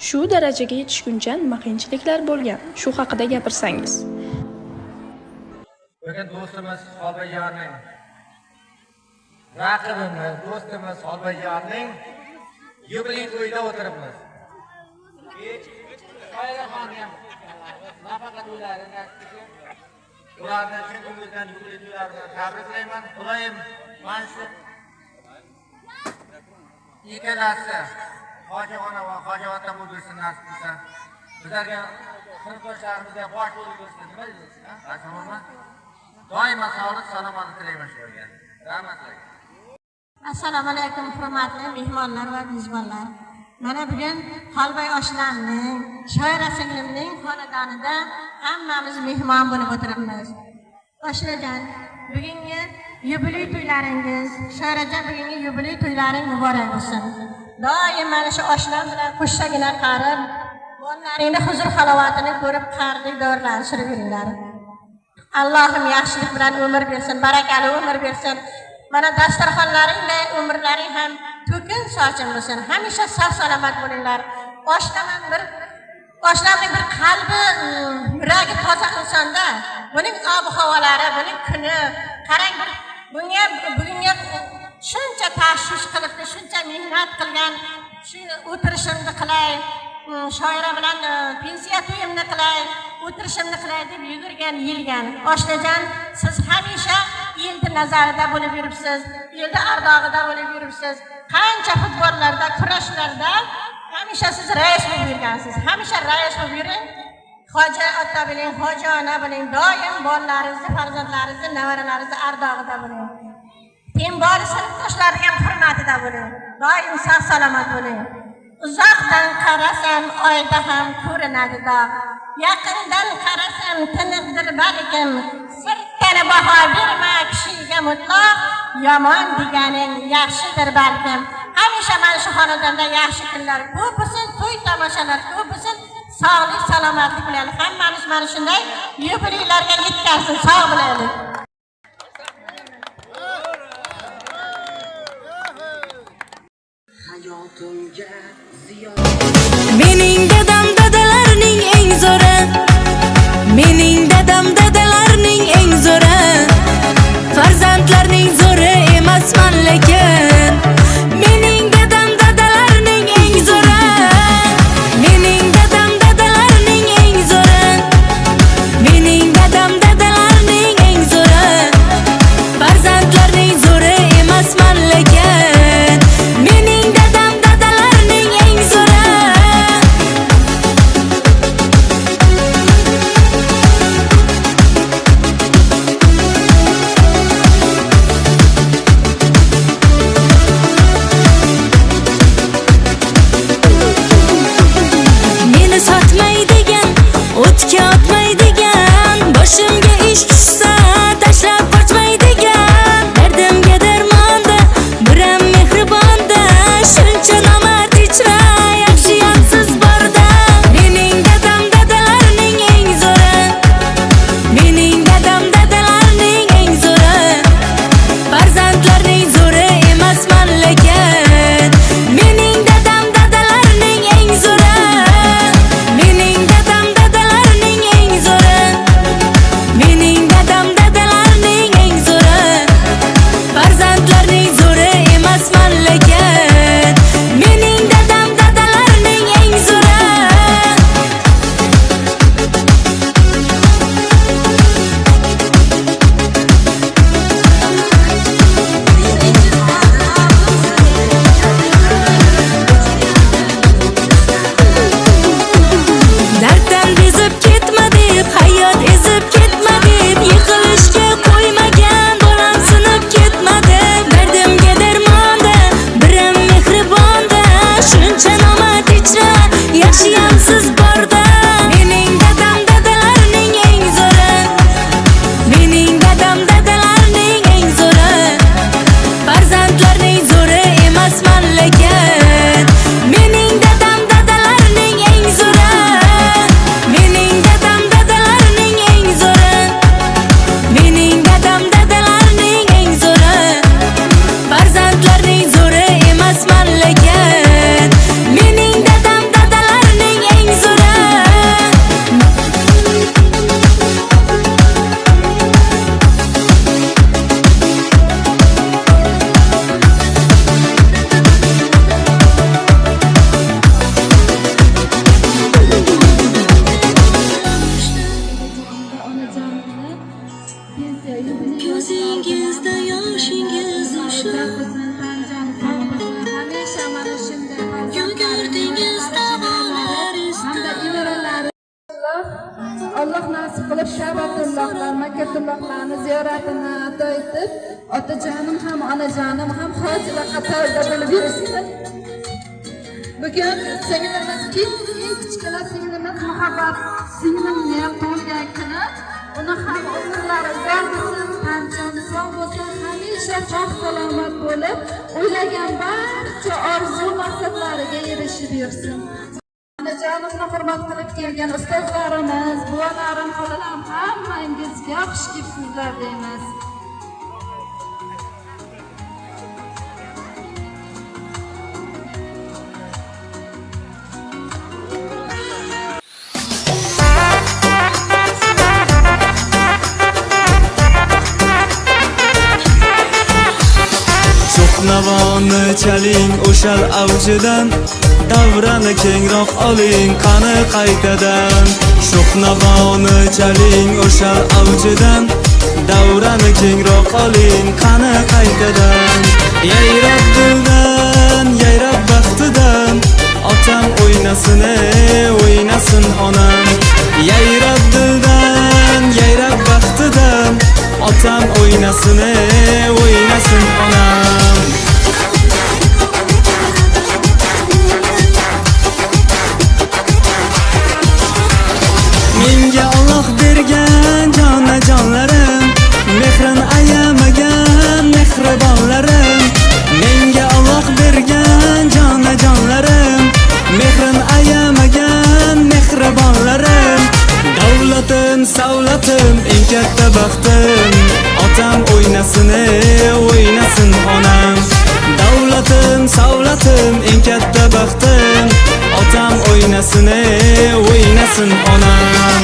Shu darajaga yetishguncha nima qiyinchiliklar bo'lgan? Shu haqida gapirsangiz. Bugun do'stimiz Xolbayjonning raqibimiz, do'stimiz Xolbayjonning yubiley to'yida o'tiribmiz. Xayrixon ham nafaqat ularni ularni shuningdek yubiley to'ylarini tabriklayman. Xudoyim mana shu ikkalasi Hojiona va Hojiota bo'lsin nasib qilsa. Bizlarga sinfdoshlarimizga bosh bo'lib bo'lsin. Nima deysiz? Rahmat. Doimo sog'lik, salomatlik tilayman shularga. Rahmat. Assalomu alaykum hurmatli mehmonlar va mezbonlar. Mana bugun Xolbay oshnamning, Shoira singlimning xonadonida hammamiz mehmon bo'lib o'tiribmiz. Oshnajon, bugungi yubiley to'ylaringiz, Shoirajon bugungi yubiley to'ylaring muborak bo'lsin. Doim mana shu oshlam bilan qo'shagina qarib, bolalaringni huzur halovatini ko'rib qardik da'vatlanishib yuringlar. Allohim yaxshilik bilan umr bersin, barakali umr bersin. Mana dasturxonlaringda umrlaring ham to'kin sochin bo'lsin. Hamisha sog' salomat bo'linglar. Oshlamning bir qalbi, yuragi toza insonda. Buning ob-havolari, buning kuni, qarang bugunga shuncha tashvish qilibdi, shuncha mehnat qilgan, shu o'tirishimni qilay, shoira bilan pensiya to'yimni qilay, o'tirishimni qilay deb yugurgan, yilgan. Oshnajon, siz hamisha elning nazarida bo'lib yuribsiz, elning ardog'ida bo'lib yuribsiz. Qancha futbollarda, kurashlarda hamisha siz rais bo'lib yurgansiz. Hamisha rais bo'lib yuring. Hoji ota bilan, hoji ona bilan doim bolalaringizni, farzandlaringizni, nevaralaringizni ardog'ida bo'ling. Teng bor sinfdoshlariga ham hurmatida bo'ling. Doim sog' salomat bo'ling. Uzoqdan qarasam oyda ham ko'rinadi dog'. Yaqindan qarasam tiniqdir balkim. Sirtani baho berma kishiga mutlaq. Yomon deganing yaxshidir balkim. Hamisha mana shu xonadonda yaxshi kunlar ko'p bo'lsin, to'y tomoshalar ko'p bo'lsin. Sog'lik, salomatlik bilan hammamiz mana shunday yubileylarga yetkazsin, sog' bo'laylik. Mening dadam dadalarning eng zo'ri. Mening dadam dadalarning eng zo'ri. Farzandlarning zo'ri emasman lekin. Mening dadam dadalarning eng zo'ri. Mening dadam dadalarning eng zo'ri. Mening dadam dadalarning eng zo'ri. Farzandlarning zo'ri emasman lekin. Mening dadam dadalarning eng zo'ri. qilib Sha'batullohlar, Makkatullohlarni ziyoratini ado etib, otajonim ham onajonim ham hojilar qatorida bo'lib yurishdi. Bugun singlimizki, eng kichkina singlimiz Muhabbat singlimni ham tug'ilgan kuni. Uni ham umrlari uzoq bo'lsin, qanchani sog' bo'lsin, hamisha sog' salomat bo'lib, o'ylagan barcha orzu maqsadlariga erishib yursin. Onajonimni hurmat qilib kelgan ustozlarimiz, buvalarim, xolalarim hammangizga xush kelibsizlar deymiz. Navoni chaling o'shal avjidan, davrani kengroq oling qani qaytadan. Sho'x navoni chaling o'shal avjidan, davrani kengroq oling qani qaytadan. Yayrab dildan, yayrab baxtidan, otam o'ynasin, o'ynasin onam. Yayrab dildan, yayrab baxtidan, otam o'ynasin, o'ynasin onam. Menga Alloh bergan jonajonlarim, mehrin ayamagan mehribonlarim. Menga Alloh bergan jonajonlarim, mehrin ayamagan mehribonlarim. Davlatim, savlatim, eng katta baxtim, otam o'ynasin, o'ynasin onam. Davlatim, savlatim, eng katta baxtim, otam o'ynasin, o'ynasin onam.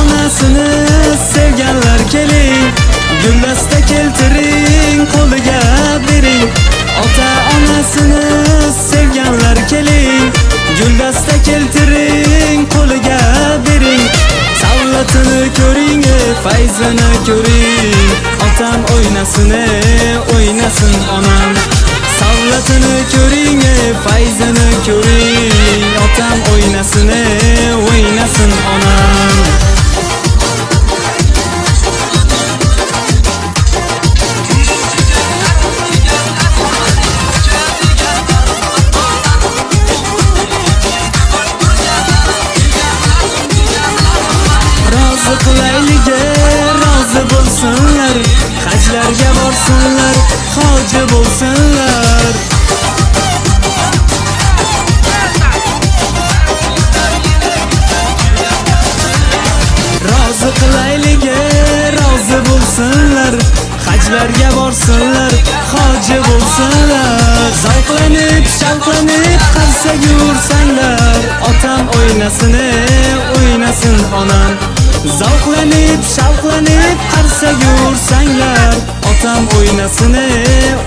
Onasini sevganlar keling, guldasta keltiring, qo'liga bering. Ota onasini sevganlar keling, guldasta keltiring, qo'liga bering. Savlatini ko'ring, fayzini ko'ring, otam o'ynasin, o'ynasin onam. Savlatini ko'ring, fayzini ko'ring, otam o'ynasin, o'ynasin onam. Qilayliga rozi bo'lsinlar, hajlarga borsinlar, hoji bo'lsinlar. Rozi qilayliga rozi bo'lsinlar, hajlarga borsinlar, hoji bo'lsinlar. Zavqlanib, shavqlanib qarsaga ursanglar, otam o'ynasin, o'ynasin onam. Zavqlanib, shavqlanib qarsaga ursanglar, otam o'ynasin,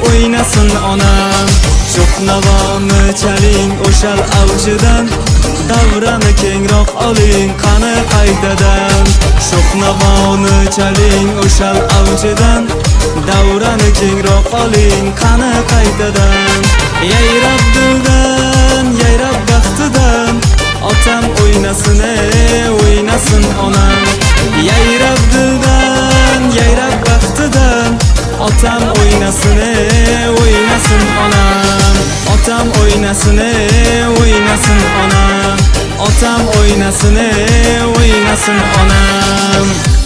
o'ynasin onam. Sho'x navoni chaling o'shal avjidan, davrani kengroq oling qani qaytadan. Sho'x navoni chaling o'shal avjidan, davrani kengroq oling qani qaytadan. Yayrab dildan, yayrab baxtidan, otam o'ynasin, o'ynasin onam. Yayrab dildan, yayrab baxtidan, otam o'ynasin, o'ynasin onam. Otam o'ynasin, o'ynasin onam. Otam o'ynasin, o'ynasin onam.